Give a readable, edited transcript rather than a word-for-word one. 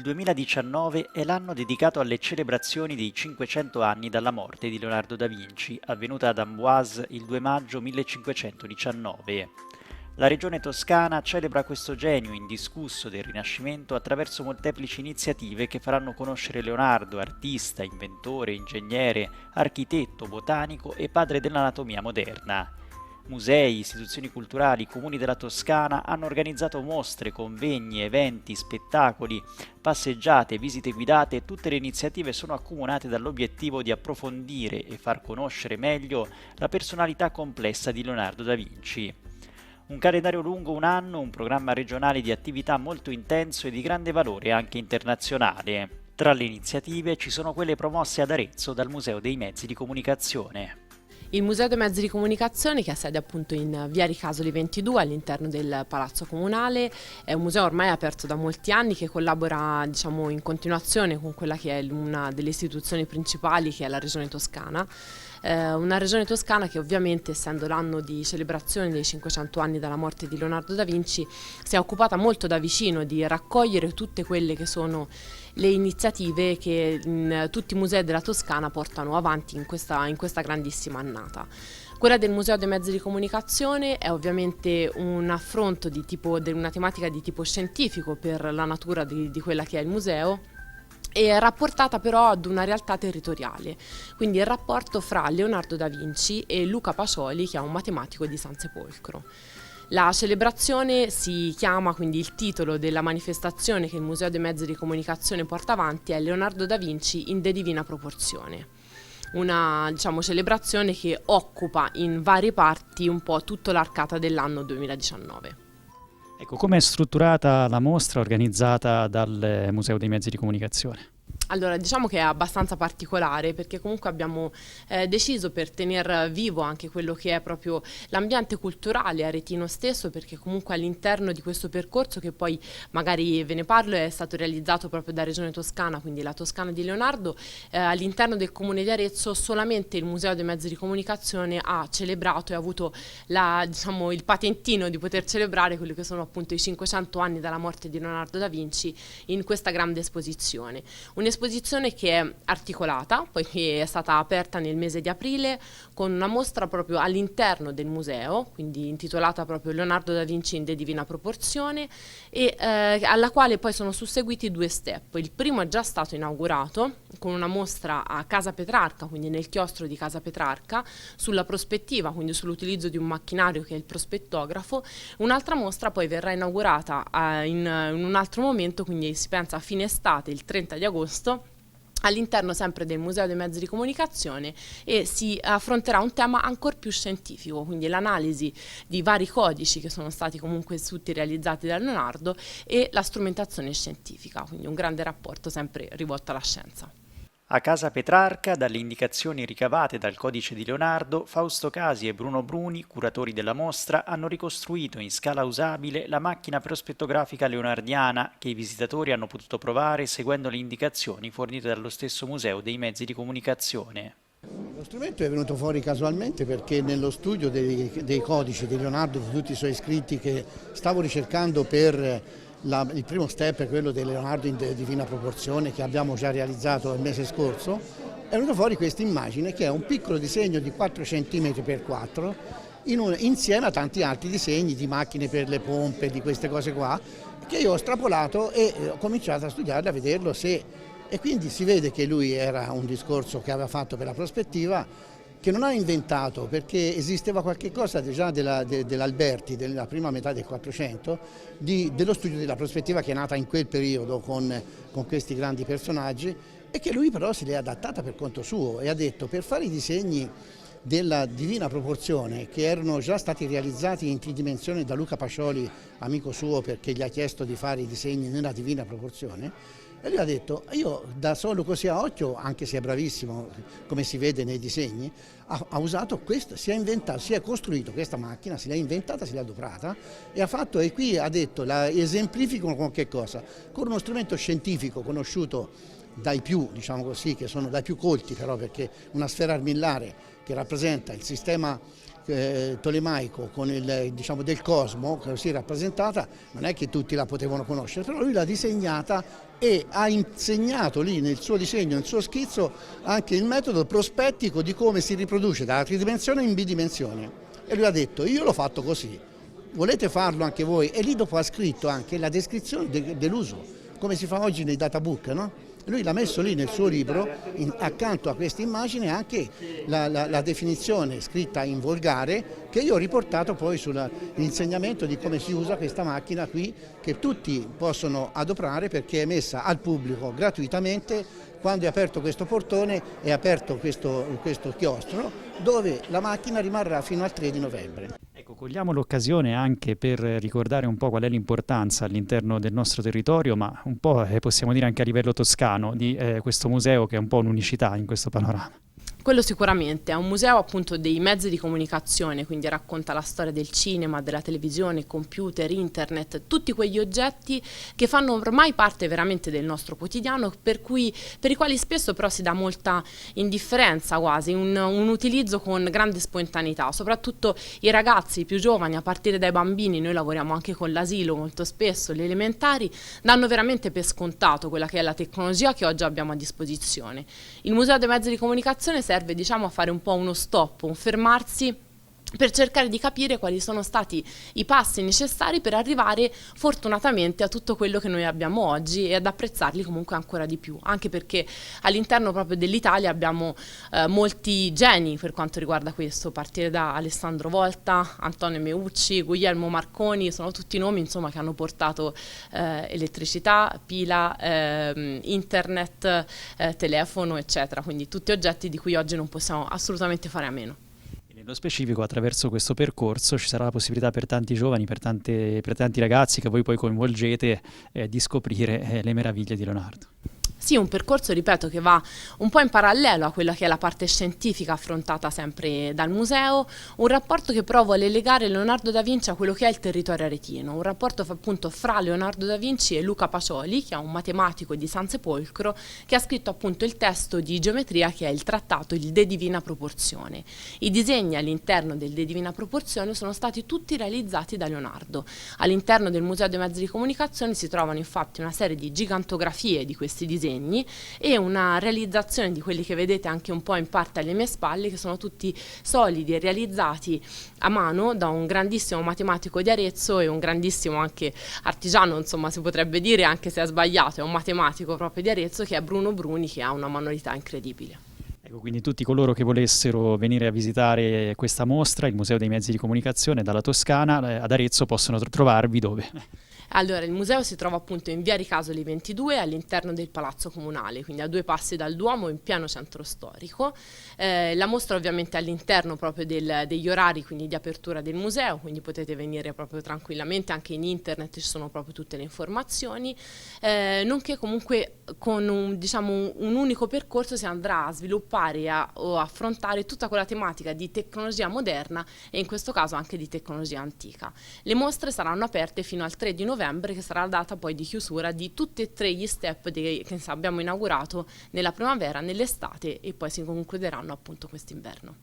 Il 2019 è l'anno dedicato alle celebrazioni dei 500 anni dalla morte di Leonardo da Vinci, avvenuta ad Amboise il 2 maggio 1519. La regione toscana celebra questo genio indiscusso del Rinascimento attraverso molteplici iniziative che faranno conoscere Leonardo, artista, inventore, ingegnere, architetto, botanico e padre dell'anatomia moderna. Musei, istituzioni culturali, comuni della Toscana hanno organizzato mostre, convegni, eventi, spettacoli, passeggiate, visite guidate. Tutte le iniziative sono accomunate dall'obiettivo di approfondire e far conoscere meglio la personalità complessa di Leonardo da Vinci. Un calendario lungo un anno, un programma regionale di attività molto intenso e di grande valore anche internazionale. Tra le iniziative ci sono quelle promosse ad Arezzo dal Museo dei Mezzi di Comunicazione. Il Museo dei Mezzi di Comunicazione, che ha sede appunto in via Ricasoli 22 all'interno del Palazzo Comunale, è un museo ormai aperto da molti anni che collabora, diciamo, in continuazione con quella che è una delle istituzioni principali, che è la Regione Toscana. Una regione toscana che ovviamente, essendo l'anno di celebrazione dei 500 anni dalla morte di Leonardo da Vinci, si è occupata molto da vicino di raccogliere tutte quelle che sono le iniziative che tutti i musei della Toscana portano avanti in questa grandissima annata. Quella del Museo dei Mezzi di Comunicazione è ovviamente un affronto di una tematica di tipo scientifico per la natura di quella che è il museo, e rapportata però ad una realtà territoriale, quindi il rapporto fra Leonardo da Vinci e Luca Pacioli, che è un matematico di San Sepolcro. La celebrazione si chiama, quindi il titolo della manifestazione che il Museo dei Mezzi di Comunicazione porta avanti è Leonardo da Vinci in De Divina Proporzione. Una, diciamo, celebrazione che occupa in varie parti un po' tutta l'arcata dell'anno 2019. Ecco, come è strutturata la mostra organizzata dal Museo dei Mezzi di Comunicazione? Allora, diciamo che è abbastanza particolare perché comunque abbiamo deciso, per tener vivo anche quello che è proprio l'ambiente culturale aretino stesso, perché comunque all'interno di questo percorso, che poi magari ve ne parlo, è stato realizzato proprio da Regione Toscana, quindi la Toscana di Leonardo, all'interno del comune di Arezzo solamente il Museo dei Mezzi di Comunicazione ha celebrato e ha avuto diciamo, il patentino di poter celebrare quelli che sono appunto i 500 anni dalla morte di Leonardo da Vinci in questa grande esposizione. Un'esposizione che è articolata, poiché è stata aperta nel mese di aprile con una mostra proprio all'interno del museo, quindi intitolata proprio Leonardo da Vinci in De Divina Proporzione, e alla quale poi sono susseguiti due step. Il primo è già stato inaugurato con una mostra a Casa Petrarca, quindi nel chiostro di Casa Petrarca, sulla prospettiva, quindi sull'utilizzo di un macchinario che è il prospettografo. Un'altra mostra poi verrà inaugurata in un altro momento, quindi si pensa a fine estate, il 30 di agosto, all'interno sempre del Museo dei Mezzi di Comunicazione, e si affronterà un tema ancora più scientifico, quindi l'analisi di vari codici che sono stati comunque tutti realizzati da Leonardo e la strumentazione scientifica, quindi un grande rapporto sempre rivolto alla scienza. A Casa Petrarca, dalle indicazioni ricavate dal codice di Leonardo, Fausto Casi e Bruno Bruni, curatori della mostra, hanno ricostruito in scala usabile la macchina prospettografica leonardiana che i visitatori hanno potuto provare seguendo le indicazioni fornite dallo stesso Museo dei Mezzi di Comunicazione. Lo strumento è venuto fuori casualmente perché nello studio dei codici di Leonardo, di tutti i suoi scritti che stavo ricercando per il primo step, è quello di Leonardo in Divina Proporzione, che abbiamo già realizzato il mese scorso, è venuto fuori questa immagine che è un piccolo disegno di 4 cm x 4 insieme a tanti altri disegni di macchine per le pompe, di queste cose qua, che io ho estrapolato e ho cominciato a studiarlo, a vederlo e quindi si vede che lui era un discorso che aveva fatto per la prospettiva, che non ha inventato, perché esisteva qualche cosa già dell'Alberti, della prima metà del 400, dello studio della prospettiva, che è nata in quel periodo con questi grandi personaggi, e che lui però se l'è adattata per conto suo e ha detto: per fare i disegni della Divina Proporzione, che erano già stati realizzati in tridimensione da Luca Pacioli, amico suo, perché gli ha chiesto di fare i disegni nella Divina Proporzione, e lui ha detto: io da solo così a occhio, anche se è bravissimo come si vede nei disegni, ha usato questo, si è inventato, si è costruito questa macchina, se l'ha inventata, se l'ha adoperata e ha fatto, e qui ha detto, la esemplifico con che cosa? Con uno strumento scientifico conosciuto dai più, diciamo così, che sono dai più colti, però, perché una sfera armillare che rappresenta il sistema tolemaico con il, diciamo, del cosmo, così rappresentata, non è che tutti la potevano conoscere, però lui l'ha disegnata e ha insegnato lì nel suo disegno, nel suo schizzo, anche il metodo prospettico di come si riproduce dalla tridimensione in bidimensione. E lui ha detto: io l'ho fatto così, volete farlo anche voi? E lì dopo ha scritto anche la descrizione dell'uso, come si fa oggi nei databook, no? Lui l'ha messo lì nel suo libro, accanto a questa immagine, anche la definizione scritta in volgare, che io ho riportato poi sull'insegnamento di come si usa questa macchina qui, che tutti possono adoprare perché è messa al pubblico gratuitamente. Quando è aperto questo portone è aperto questo chiostro, dove la macchina rimarrà fino al 3 di novembre. Ecco, cogliamo l'occasione anche per ricordare un po' qual è l'importanza all'interno del nostro territorio, ma un po' possiamo dire anche a livello toscano, di questo museo che è un po' un'unicità in questo panorama. Quello sicuramente, è un museo appunto dei mezzi di comunicazione, quindi racconta la storia del cinema, della televisione, computer, internet, tutti quegli oggetti che fanno ormai parte veramente del nostro quotidiano, per i quali spesso però si dà molta indifferenza quasi, un utilizzo con grande spontaneità, soprattutto i ragazzi più giovani, a partire dai bambini, noi lavoriamo anche con l'asilo molto spesso, le elementari, danno veramente per scontato quella che è la tecnologia che oggi abbiamo a disposizione. Il Museo dei Mezzi di Comunicazione serve, diciamo, a fare un po' uno stop, un fermarsi per cercare di capire quali sono stati i passi necessari per arrivare fortunatamente a tutto quello che noi abbiamo oggi e ad apprezzarli comunque ancora di più, anche perché all'interno proprio dell'Italia abbiamo molti geni per quanto riguarda questo, a partire da Alessandro Volta, Antonio Meucci, Guglielmo Marconi, sono tutti nomi insomma che hanno portato elettricità, pila, internet, telefono eccetera, quindi tutti oggetti di cui oggi non possiamo assolutamente fare a meno. Nello specifico, attraverso questo percorso ci sarà la possibilità per tanti giovani, per tanti ragazzi che voi poi coinvolgete, di scoprire le meraviglie di Leonardo. Sì, un percorso, ripeto, che va un po' in parallelo a quella che è la parte scientifica affrontata sempre dal museo, un rapporto che però vuole legare Leonardo da Vinci a quello che è il territorio aretino, un rapporto appunto fra Leonardo da Vinci e Luca Pacioli, che è un matematico di San Sepolcro, che ha scritto appunto il testo di geometria che è il trattato, il De Divina Proporzione. I disegni all'interno del De Divina Proporzione sono stati tutti realizzati da Leonardo. All'interno del Museo dei Mezzi di Comunicazione si trovano infatti una serie di gigantografie di questi disegni e una realizzazione di quelli che vedete anche un po' in parte alle mie spalle, che sono tutti solidi e realizzati a mano da un grandissimo matematico di Arezzo e un grandissimo anche artigiano, insomma si potrebbe dire, anche se è sbagliato, è un matematico proprio di Arezzo, che è Bruno Bruni, che ha una manualità incredibile. Ecco, quindi tutti coloro che volessero venire a visitare questa mostra, il Museo dei Mezzi di Comunicazione dalla Toscana, ad Arezzo possono trovarvi dove? Allora, il museo si trova appunto in via Ricasoli 22 all'interno del Palazzo Comunale, quindi a 2 passi dal Duomo, in pieno centro storico. La mostra ovviamente all'interno proprio degli orari, quindi di apertura del museo, quindi potete venire proprio tranquillamente, anche in internet ci sono proprio tutte le informazioni, nonché comunque con un unico percorso si andrà a sviluppare o affrontare tutta quella tematica di tecnologia moderna e in questo caso anche di tecnologia antica. Le mostre saranno aperte fino al 3 di novembre, che sarà la data poi di chiusura di tutti e 3 gli step che abbiamo inaugurato nella primavera, nell'estate e poi si concluderanno appunto quest'inverno.